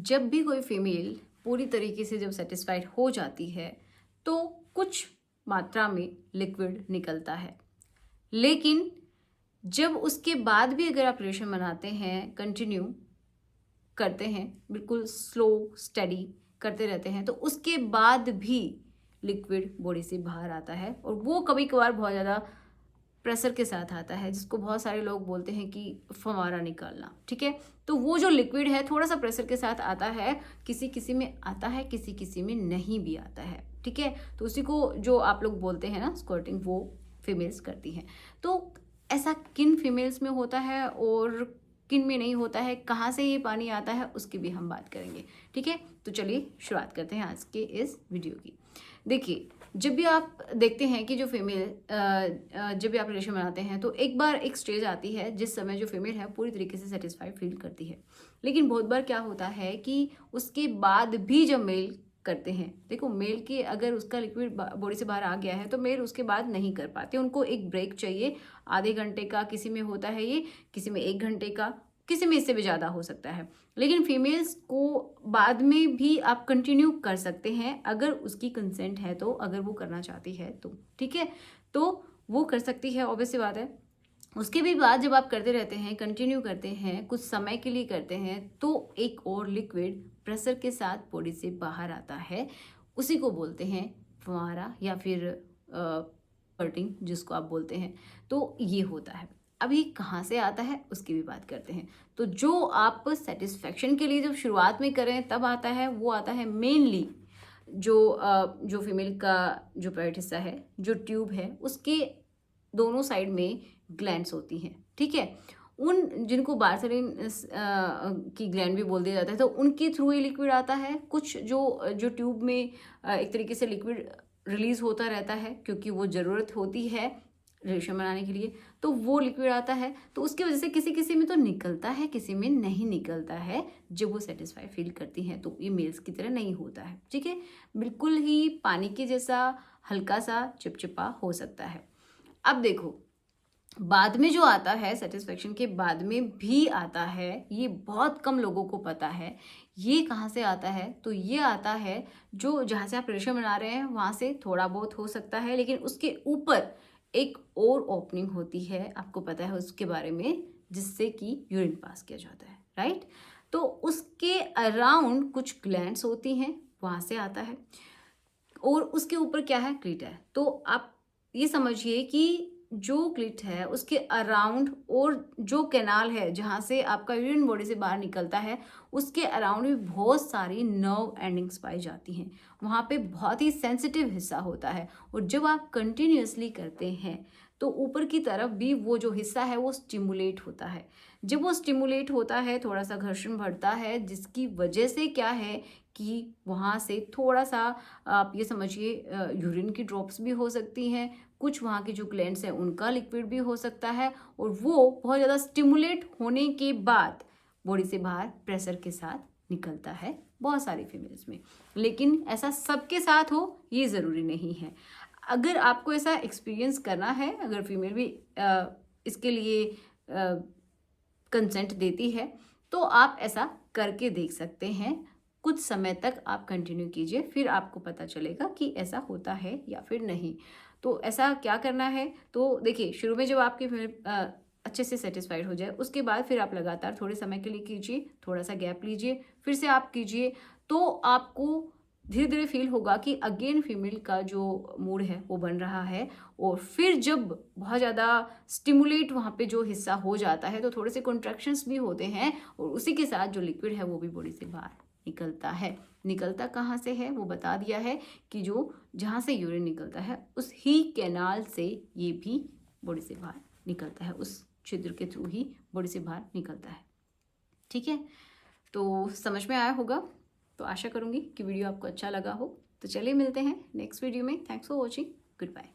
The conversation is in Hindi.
जब भी कोई फीमेल पूरी तरीके से जब सेटिस्फाइड हो जाती है तो कुछ मात्रा में लिक्विड निकलता है, लेकिन जब उसके बाद भी अगर आप रिलेशन बनाते हैं, कंटिन्यू करते हैं, बिल्कुल स्लो स्टडी करते रहते हैं, तो उसके बाद भी लिक्विड बॉडी से बाहर आता है और वो कभी कभार बहुत ज़्यादा प्रेशर के साथ आता है, जिसको बहुत सारे लोग बोलते हैं कि फव्वारा निकालना। ठीक है, तो वो जो लिक्विड है थोड़ा सा प्रेशर के साथ आता है, किसी किसी में आता है, किसी किसी में नहीं भी आता है। ठीक है, तो उसी को जो आप लोग बोलते हैं ना स्क्वर्टिंग, वो फीमेल्स करती हैं। तो ऐसा किन फीमेल्स में होता है और किन में नहीं होता है, कहाँ से ये पानी आता है, उसकी भी हम बात करेंगे। ठीक है, तो चलिए शुरुआत करते हैं आज के इस वीडियो की। देखिए, जब भी आप देखते हैं कि जो फीमेल जब भी आप रिलेशन बनाते हैं तो एक बार एक स्टेज आती है जिस समय जो फीमेल है पूरी तरीके से सेटिस्फाइड फील करती है, लेकिन बहुत बार क्या होता है कि उसके बाद भी जब मेल करते हैं, देखो मेल की अगर उसका लिक्विड बॉडी से बाहर आ गया है तो मेल उसके बाद नहीं कर पाते, उनको एक ब्रेक चाहिए आधे घंटे का, किसी में होता है ये, किसी में 1 घंटे का, किसी में इससे भी ज़्यादा हो सकता है। लेकिन फीमेल्स को बाद में भी आप कंटिन्यू कर सकते हैं अगर उसकी कंसेंट है तो, अगर वो करना चाहती है तो। ठीक है, तो वो कर सकती है, ऑब्वियस सी बात है। उसके भी बाद जब आप करते रहते हैं, कंटिन्यू करते हैं, कुछ समय के लिए करते हैं, तो एक और लिक्विड प्रेशर के साथ बॉडी से बाहर आता है, उसी को बोलते हैं फुहारा या फिर स्पर्टिंग जिसको आप बोलते हैं। तो ये होता है। अब ये कहाँ से आता है उसकी भी बात करते हैं। तो जो आप सेटिस्फेक्शन के लिए जब शुरुआत में करें तब आता है, वो आता है मेनली जो फीमेल का जो प्राइवेट हिस्सा है, जो ट्यूब है, उसके दोनों साइड में ग्लैंड्स होती हैं। ठीक है, उन जिनको बार्सलिन की ग्लैंड भी बोल दिया जाता है, तो उनके थ्रू ही लिक्विड आता है। कुछ जो ट्यूब में एक तरीके से लिक्विड रिलीज होता रहता है क्योंकि वो ज़रूरत होती है रिलेशन बनाने के लिए, तो वो लिक्विड आता है। तो उसकी वजह से किसी किसी में तो निकलता है, किसी में नहीं निकलता है। जब वो सेटिस्फाई फील करती हैं तो ये मेल्स की तरह नहीं होता है। ठीक है, बिल्कुल ही पानी के जैसा हल्का सा चिपचिपा हो सकता है। अब देखो, बाद में जो आता है, सेटिस्फेक्शन के बाद में भी आता है, ये बहुत कम लोगों को पता है। ये कहाँ से आता है? तो ये आता है जो जहाँ से आप रिलेशन बना रहे हैं वहाँ से थोड़ा बहुत हो सकता है, लेकिन उसके ऊपर एक और ओपनिंग होती है, आपको पता है उसके बारे में, जिससे कि यूरिन पास किया जाता है, राइट? तो उसके अराउंड कुछ ग्लैंड्स होती हैं, वहाँ से आता है। और उसके ऊपर क्या है? क्लीट है। तो आप ये समझिए कि जो क्लीट है उसके अराउंड और जो कैनाल है जहाँ से आपका यूरिन बॉडी से बाहर निकलता है, उसके अराउंड भी बहुत सारी नर्व एंडिंग्स पाई जाती हैं। वहाँ पे बहुत ही सेंसिटिव हिस्सा होता है और जब आप कंटिन्यूअसली करते हैं तो ऊपर की तरफ भी वो जो हिस्सा है वो स्टिमुलेट होता है। जब वो स्टिमुलेट होता है, थोड़ा सा घर्षण बढ़ता है, जिसकी वजह से क्या है कि वहाँ से थोड़ा सा आप ये समझिए यूरिन की ड्रॉप्स भी हो सकती हैं, कुछ वहाँ के जो ग्लैंड्स हैं उनका लिक्विड भी हो सकता है, और वो बहुत ज़्यादा स्टिमुलेट होने के बाद बॉडी से बाहर प्रेशर के साथ निकलता है बहुत सारी फीमेल्स में। लेकिन ऐसा सबके साथ हो ये ज़रूरी नहीं है। अगर आपको ऐसा एक्सपीरियंस करना है, अगर फीमेल भी इसके लिए कंसेंट देती है, तो आप ऐसा करके देख सकते हैं। कुछ समय तक आप कंटिन्यू कीजिए, फिर आपको पता चलेगा कि ऐसा होता है या फिर नहीं। तो ऐसा क्या करना है? तो देखिए, शुरू में जब आपकी फीमेल अच्छे से सेटिस्फाइड हो जाए, उसके बाद फिर आप लगातार थोड़े समय के लिए कीजिए, थोड़ा सा गैप लीजिए, फिर से आप कीजिए, तो आपको धीरे धीरे फील होगा कि अगेन फीमेल का जो मूड है वो बन रहा है। और फिर जब बहुत ज़्यादा स्टिमुलेट वहाँ पे जो हिस्सा हो जाता है तो थोड़े से कॉन्ट्रैक्शंस भी होते हैं, और उसी के साथ जो लिक्विड है वो भी बॉडी से बाहर निकलता है। निकलता कहाँ से है वो बता दिया है कि जो जहाँ से यूरिन निकलता है उस ही कैनाल से ये भी बॉडी से बाहर निकलता है, उस छिद्र के थ्रू ही बॉडी से बाहर निकलता है। ठीक है, तो समझ में आया होगा। तो आशा करूँगी कि वीडियो आपको अच्छा लगा हो। तो चलिए मिलते हैं नेक्स्ट वीडियो में। Thanks for watching. Good bye.